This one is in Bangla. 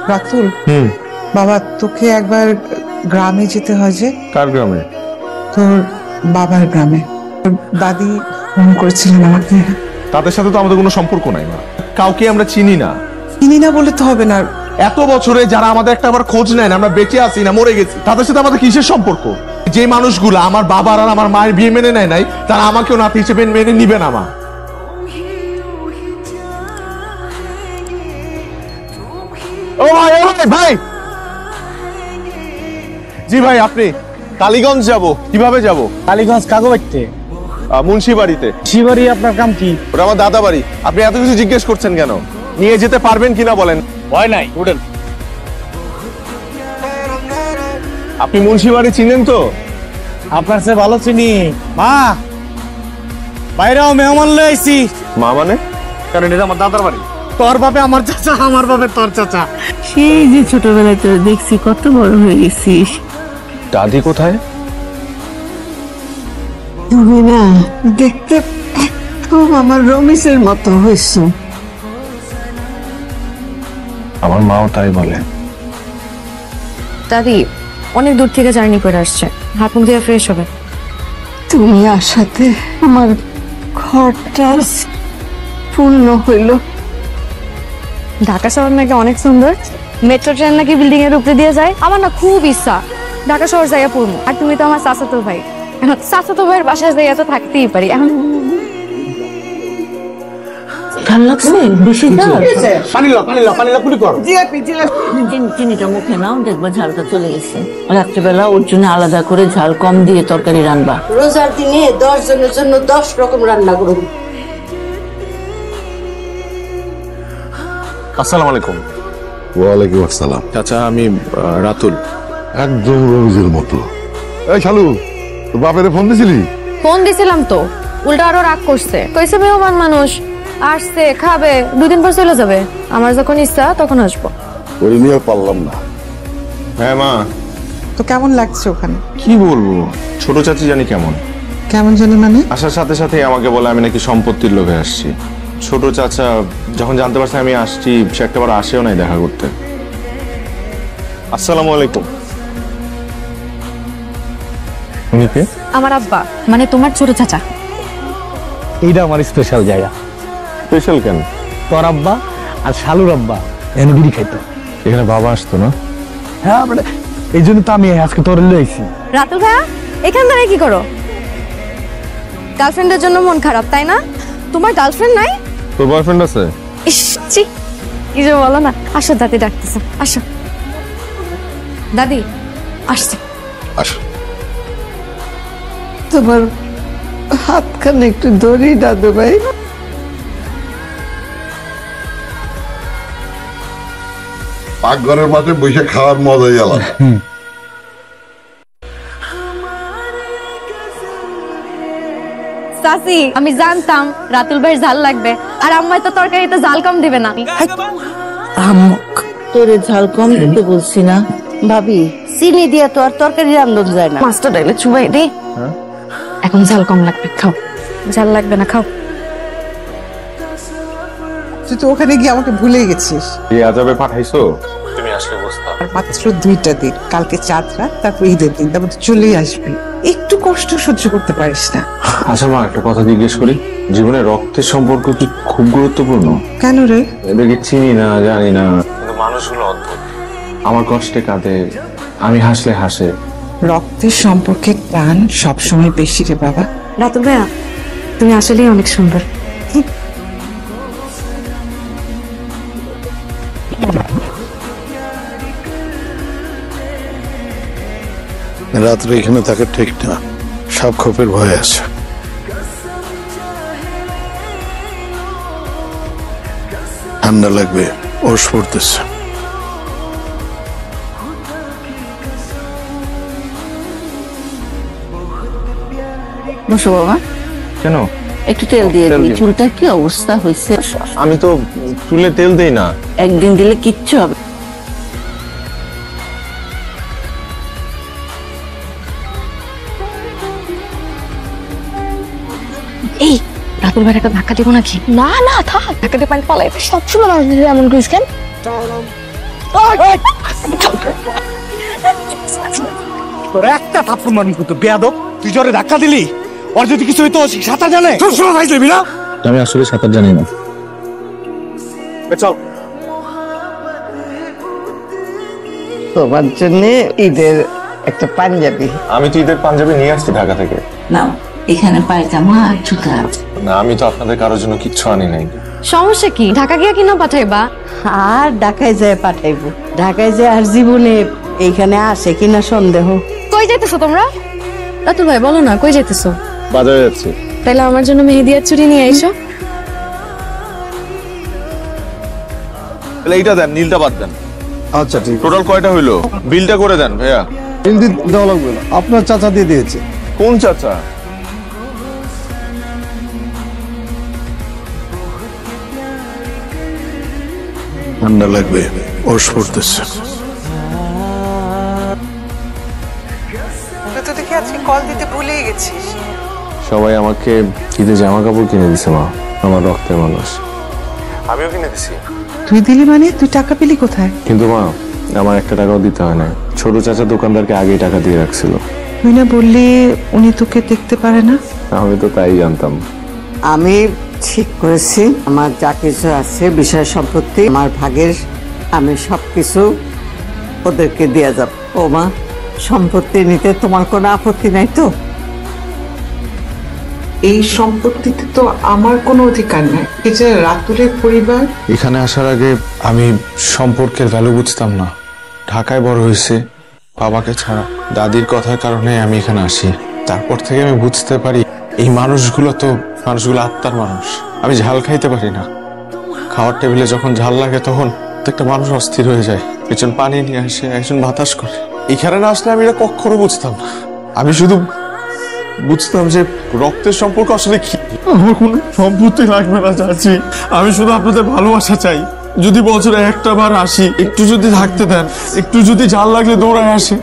রাতুল, বাবা তোকে একবার গ্রামে যেতে হয় যে। কার গ্রামে? তোর বাবার গ্রামে। দাদি ফোন করেছিলেন আমাকে। তাদের সাথে তো আমাদের কোনো সম্পর্ক নাই মা, কাউকে আমরা চিনি না। চিনি না বলে তো হবে না। এত বছরে যারা আমাদের একটা আবার খোঁজ নেয় না, আমরা বেঁচে আছি না মরে গেছি, তাদের সাথে আমাদের কিসের সম্পর্ক? যে মানুষগুলো আমার বাবার আর আমার মায়ের বিয়ে মেনে নেয় নাই, তারা আমাকেও নাতি হিসেবে মেনে নিবে না মা। ও ভাই, ও ভাই, ভাই। জি ভাই, আপনি? কালীগঞ্জ যাব। কিভাবে যাব? কালীগঞ্জ কাগো বাড়িতে? মুন্সি বাড়িতে। শিবাড়ি আপনার কাম কি? ওটা আমার দাদা বাড়ি। আপনি এত কিছু জিজ্ঞেস করছেন কেন? নিয়ে যেতে পারবেন কিনা বলেন। ভয় নাই, উঠেন। আপনি মুন্সি বাড়ি চিনেন তো? আপনার চেয়ে ভালো চিনি। মা, বাইরেও মেহমান লয়ে আইছি। মা মানে? কারণ এটা আমার দাদার বাড়ি। তোর বাপে আমার চাচা, আমার বাপে তোর চাচা। সেই যে ছোটবেলায় তোর দেখছি কত বড় হয়ে গেছিস। দাদি কোথায়? তুমি না দেখতে একদম আমার রমেশের মতো হয়েছ। আমার মাও তাই বলে। দাদি অনেক দূর থেকে জার্নি করে আসছে, হাত মুখ দিয়ে ফ্রেশ হবে। তুমি আসাতে আমার ঘরটা পূর্ণ হইল। ঢাকা শহর নাকি অনেক সুন্দর, মেট্রো ট্রেন নাকি বিল্ডিং এর উপরে দিয়ে যায়। আমার না খুব ইচ্ছা ঢাকা শহর যাইয়া পড়বো। আর তুমি তো আমার চাচাতো ভাই, এখন চাচাতো ভাইয়ের বাসায় যাইয়া তো থাকতেই পারি। এখন ঝাল লাগছে বেশি ঝাল? চিনিটা মুখে নাও, দেখবা ঝালটা চলে গেছে। রাত্রিবেলা ওর জন্য আলাদা করে ঝাল কম দিয়ে তরকারি রান্না। রোজার দিনে 10 জনের জন্য 10 রকম রান্না করুন। আসসালামু আলাইকুম। ওয়ালাইকুম আসসালাম। চাচা, আমি রাতুল। একদম রোজের মতো। এই শালু, তোর বাপেরে ফোন দিছিলি? ফোন দিছিলাম তো, উল্টা আরো রাগ করছে। কইছে মেহমান মানুষ আসছে, খাবে, 2 দিন পর চলে যাবে। আমার যখন ইচ্ছা তখন আসবো। ওই নিয়ে আর পারলাম না। হ্যাঁ মা। তো কেমন লাগছে ওখানে? কি বলবো, ছোট চাচি জানি কেমন। কেমন জানি মানে? আসার সাথে সাথে আমাকে বলে আমি নাকি সম্পত্তির লোভে আসছি। ছোট চাচা যখন জানতে পারছে আমি আসছি, সে একটাবার আসেও নাই দেখা করতে। আসসালামু আলাইকুম। উনি কে? আমার আব্বা, মানে তোমার ছোট চাচা। এইটা আমার স্পেশাল জায়গা। স্পেশাল কেন? তোর আব্বা আর শালুর আব্বা এনে বিড়ি খাইতো। এখানে বাবা আসতো না? হ্যাঁ, মানে এই জন্য তো আমি আজকে তোর লয়ে আইছি। রাতুল ভাইয়া, এখান দাঁড়িয়ে কি করো? গার্লফ্রেন্ডের জন্য মন খারাপ তাই না? তোমার গার্লফ্রেন্ড নাই? তোর বয়ফ্রেন্ড আছে? ইস, ছি, কি যে বলো না। আসো, দাদি ডাকতেছে, আসো। দাদি আসছে। আসো। তোমার হাতখানে একটু ধরি দাদু ভাই। পাকঘরের মাঠে বসে খাওয়ার মজাই আলাদা। চাচি, আমি জানতাম রাতুল ভাইয়ের ঝাল লাগবে, আর আম্মাই তো তরকারিতে ঝাল কম দিবে না। আম্মক তোরে ঝাল কম দিতে বলছি না ভাবি, চিনি দিয়া তো আর তরকারি রান্ধন যায় না। মাছটা ডাইলে চুবাই দে। এখন ঝাল কম লাগবে, খাও। ঝাল লাগবে না, খাও। তুই তো ওখানে গিয়ে আমাকে ভুলে গেছিস। এই আজাবে পাঠাইছো? তুমি আসলে বুঝতা। আর মাত্র 2টা দিন, কালকে 4 রাত, তারপর ঈদের দিন, তারপর চলেই আসবি। একটু কষ্ট সহ্য করতে পারিস না? আচ্ছা মা, একটা কথা জিজ্ঞেস করি, জীবনে রক্তের সম্পর্ক কি খুব গুরুত্বপূর্ণ? কেন রে? এদেরকে চিনি না, জানি না, কিন্তু মানুষগুলো অদ্ভুত। আমার কষ্টে কাঁদে, আমি হাসলে হাসে। রক্তের সম্পর্কে টান সবসময় বেশি রে বাবা। রাতুল ভাইয়া, তুমি আসলেই অনেক সুন্দর। রাত্রে এখানে থাকা ঠিক না, সাপ খোপের ভয় আছে। ঠান্ডা লাগবে, ওষ পড়তেছে। বসো বাবা। কেন? একটু তেল দিয়ে তেল দিই, দিও। চুলটা কি অবস্থা হয়েছে? আমি তো চুলে তেল দেই না। একদিন দিলে কিচ্ছু হবে। এই রাতুল ভাই একটা ধাক্কা দিব নাকি? না না থাক, ধাক্কা দিয়ে পানি পালাই। সবসময় মানুষ এমন করিস কেন? তোর একটা থাপ্পড় মারুন কিন্তু বেয়াদব। তুই জোরে ধাক্কা দিলি, ওর যদি কিছু হইতো সাঁতার জানে সবসময় ভাই দিবি না। আমি আসলে সাঁতার জানি না। চল তোমার জন্য ঈদের একটা পাঞ্জাবি। আমি তো ঈদের পাঞ্জাবি নিয়ে আসছি ঢাকা থেকে। নাও, এখানে পায়জামা আর জুতা আছে। না, আমি তো আপনাদের কারোর জন্য কিচ্ছু আনি নাই। সমস্যা কি? ঢাকা গিয়ে কিনা পাঠাইবা? আর ঢাকায় যায় পাঠাইবো। ঢাকায় যায় আর জীবনে এইখানে আসে কিনা সন্দেহ। কই যাইতেছো তোমরা? রাতুল ভাই বলো না, কই যাইতেছো? বাজারে যাচ্ছি। তাইলে আমার জন্য মেহেদি আর চুড়ি নিয়ে আইসো। তাহলে এইটা দেন, নীলটা বাদ দেন। আচ্ছা ঠিক টোটাল কয়টা হইলো? বিলটা করে দেন ভাইয়া। দেওয়া লাগবে না, আপনার চাচা দিয়ে দিয়েছে। কোন চাচা? ঠান্ডা লাগবে, ওষ পড়তেছে। তুই তো দেখি আজকে কল দিতে ভুলেই গেছিস। সবাই আমাকে ঈদে জামা কাপড় কিনে দিছে মা, আমার রক্তের মানুষ। আমিও কিনে দিছি। তুই দিলি মানে? তুই টাকা পেলি কোথায়? কিন্তু মা, আমার একটা টাকাও দিতে হয় না। ছোট চাচা দোকানদারকে আগেই টাকা দিয়ে রাখছিল। তুই না বললি উনি তোকে দেখতে পারে না? আমি তো তাই জানতাম। আমি ঠিক করেছি, আমার যা কিছু আছে বিষয় সম্পত্তি আমার ভাগের, আমি সবকিছু ওদেরকে দিয়ে যাব। ও মা, সম্পত্তি নিতে তোমার কোনো আপত্তি নাই তো? এই সম্পত্তিতে তো আমার কোনো অধিকার নাই। এই যে রাতুলের পরিবার। এখানে আসার আগে আমি সম্পর্কের ভ্যালু বুঝতাম না। ঢাকায় বড় হয়েছে বাবাকে ছাড়া, দাদির কথার কারণে আমি এখানে আসি। তারপর থেকে আমি বুঝতে পারি এই মানুষগুলো আত্মার মানুষ। আমি ঝাল খাইতে পারি না। খাওয়ার টেবিলে যখন ঝাল লাগে তখন একটা মানুষ অস্থির হয়ে যায়। একজন পানি নিয়ে আসে, একজন বাতাস করে। এখানে না আসলে আমি এটা কখনো বুঝতাম না। আমি শুধু বুঝতাম যে রক্তের সম্পর্ক আসলে কি। আমার কোনো সম্পত্তি লাগবে না চাচি, আমি শুধু আপনাদের ভালোবাসা চাই। যদি বছরে একটা বার আসি, একটু যদি থাকতে দেন, একটু যদি ঝাল লাগলে দৌড়ায় আসে।